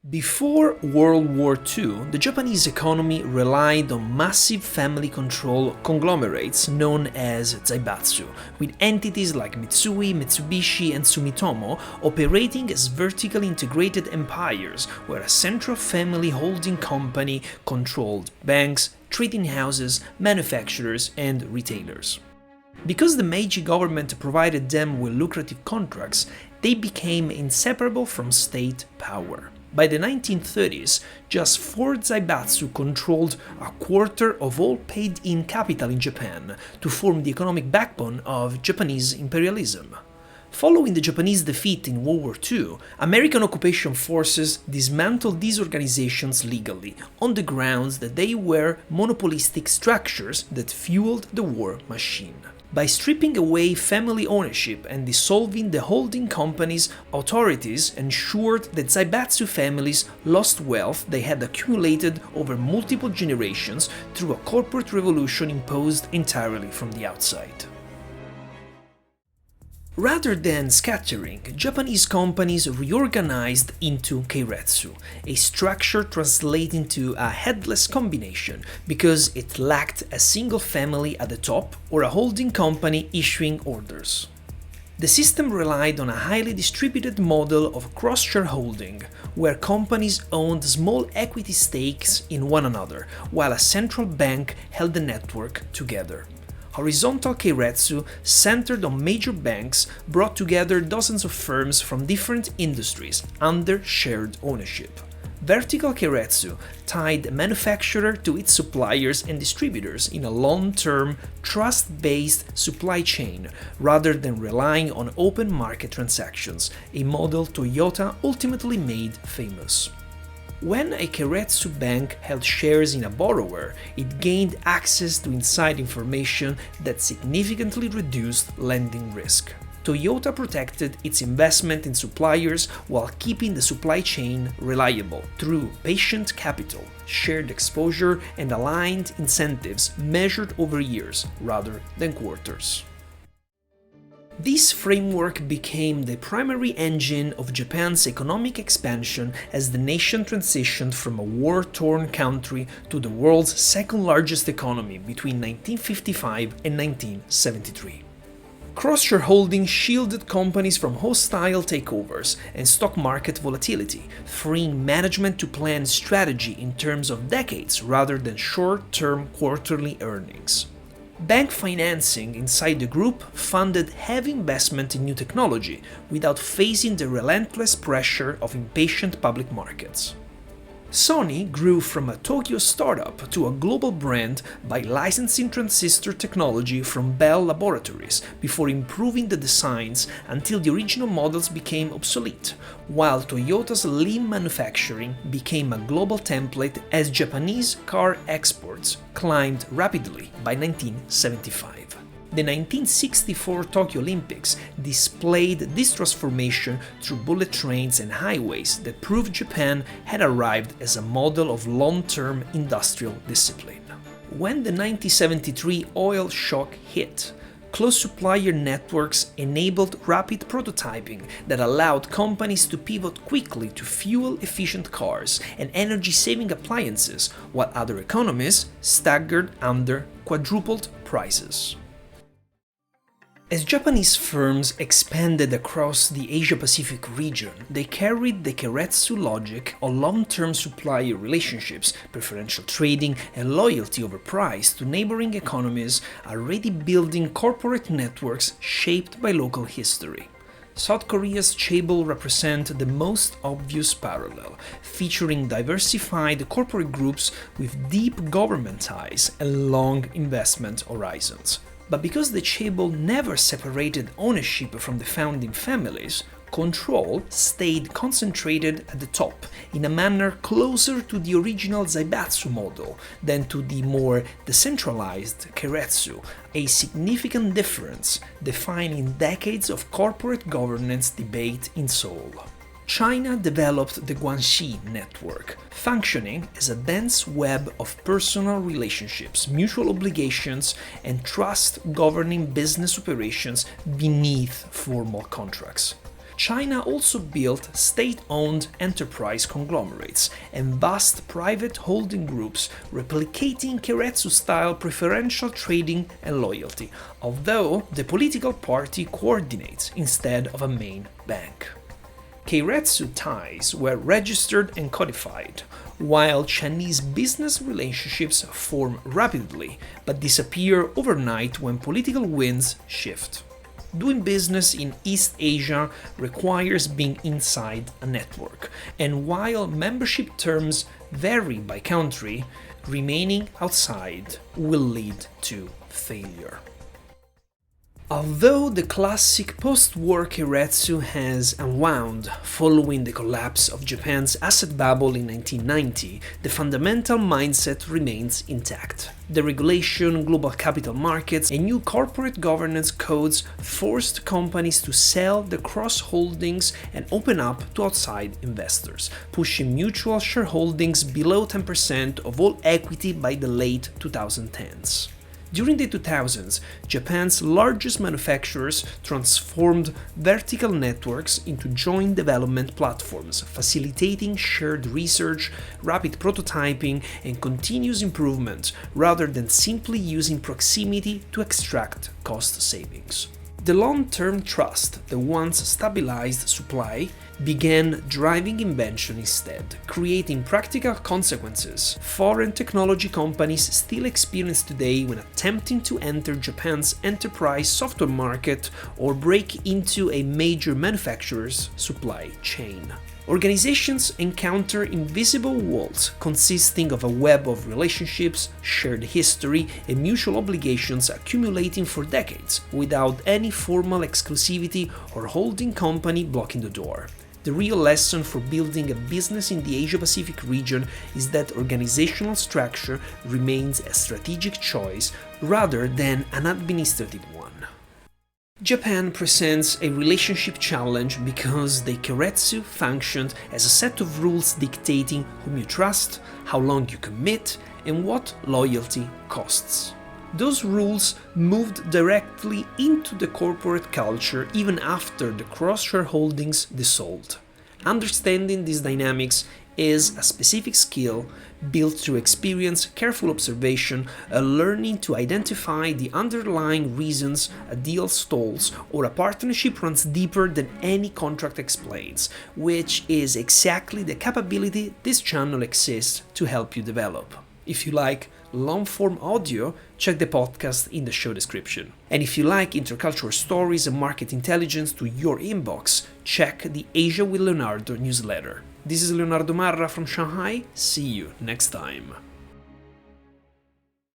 Before World War II, the Japanese economy relied on massive family-controlled conglomerates known as Zaibatsu, with entities like Mitsui, Mitsubishi, and Sumitomo operating as vertically integrated empires, where a central family holding company controlled banks, trading houses, manufacturers, and retailers. Because the Meiji government provided them with lucrative contracts, they became inseparable from state power. By the 1930s, just 4 Zaibatsu controlled a quarter of all paid-in capital in Japan to form the economic backbone of Japanese imperialism. Following the Japanese defeat in World War II, American occupation forces dismantled these organizations legally, on the grounds that they were monopolistic structures that fueled the war machine. By stripping away family ownership and dissolving the holding companies, authorities ensured that Zaibatsu families lost wealth they had accumulated over multiple generations through a corporate revolution imposed entirely from the outside. Rather than scattering, Japanese companies reorganized into Keiretsu, a structure translating to a headless combination because it lacked a single family at the top or a holding company issuing orders. The system relied on a highly distributed model of cross-shareholding, where companies owned small equity stakes in one another, while a central bank held the network together. Horizontal Keiretsu, centered on major banks, brought together dozens of firms from different industries under shared ownership. Vertical Keiretsu tied a manufacturer to its suppliers and distributors in a long-term, trust-based supply chain, rather than relying on open market transactions, a model Toyota ultimately made famous. When a Keiretsu bank held shares in a borrower, it gained access to inside information that significantly reduced lending risk. Toyota protected its investment in suppliers while keeping the supply chain reliable through patient capital, shared exposure, and aligned incentives measured over years rather than quarters. This framework became the primary engine of Japan's economic expansion as the nation transitioned from a war-torn country to the world's second-largest economy between 1955 and 1973. Cross-shareholding shielded companies from hostile takeovers and stock market volatility, freeing management to plan strategy in terms of decades rather than short-term quarterly earnings. Bank financing inside the group funded heavy investment in new technology without facing the relentless pressure of impatient public markets. Sony grew from a Tokyo startup to a global brand by licensing transistor technology from Bell Laboratories before improving the designs until the original models became obsolete, while Toyota's lean manufacturing became a global template as Japanese car exports climbed rapidly by 1975. The 1964 Tokyo Olympics displayed this transformation through bullet trains and highways that proved Japan had arrived as a model of long-term industrial discipline. When the 1973 oil shock hit, closed supplier networks enabled rapid prototyping that allowed companies to pivot quickly to fuel-efficient cars and energy-saving appliances, while other economies staggered under quadrupled prices. As Japanese firms expanded across the Asia-Pacific region, they carried the Keiretsu logic of long-term supplier relationships, preferential trading, and loyalty over price to neighboring economies, already building corporate networks shaped by local history. South Korea's Chaebol represent the most obvious parallel, featuring diversified corporate groups with deep government ties and long investment horizons. But because the Chaebol never separated ownership from the founding families, control stayed concentrated at the top in a manner closer to the original Zaibatsu model than to the more decentralized Keiretsu, a significant difference defining decades of corporate governance debate in Seoul. China developed the Guanxi network, functioning as a dense web of personal relationships, mutual obligations, and trust governing business operations beneath formal contracts. China also built state-owned enterprise conglomerates and vast private holding groups replicating Keiretsu-style preferential trading and loyalty, although the political party coordinates instead of a main bank. Keiretsu ties were registered and codified, while Chinese business relationships form rapidly but disappear overnight when political winds shift. Doing business in East Asia requires being inside a network, and while membership terms vary by country, remaining outside will lead to failure. Although the classic post-war Keiretsu has unwound following the collapse of Japan's asset bubble in 1990, the fundamental mindset remains intact. The regulation, global capital markets, and new corporate governance codes forced companies to sell their cross-holdings and open up to outside investors, pushing mutual shareholdings below 10% of all equity by the late 2010s. During the 2000s, Japan's largest manufacturers transformed vertical networks into joint development platforms, facilitating shared research, rapid prototyping, and continuous improvement, rather than simply using proximity to extract cost savings. The long-term trust that once stabilized supply began driving invention instead, creating practical consequences foreign technology companies still experience today when attempting to enter Japan's enterprise software market or break into a major manufacturer's supply chain. Organizations encounter invisible walls consisting of a web of relationships, shared history, and mutual obligations accumulating for decades without any formal exclusivity or holding company blocking the door. The real lesson for building a business in the Asia-Pacific region is that organizational structure remains a strategic choice rather than an administrative one. Japan presents a relationship challenge because the Keiretsu functioned as a set of rules dictating whom you trust, how long you commit, and what loyalty costs. Those rules moved directly into the corporate culture even after the cross-shareholdings dissolved. Understanding these dynamics is a specific skill built through experience, careful observation, a learning to identify the underlying reasons a deal stalls or a partnership runs deeper than any contract explains, which is exactly the capability this channel exists to help you develop. If you like long-form audio, check the podcast in the show description. And if you like intercultural stories and market intelligence to your inbox, check the Asia with Leonardo newsletter. This is Leonardo Marra from Shanghai. See you next time.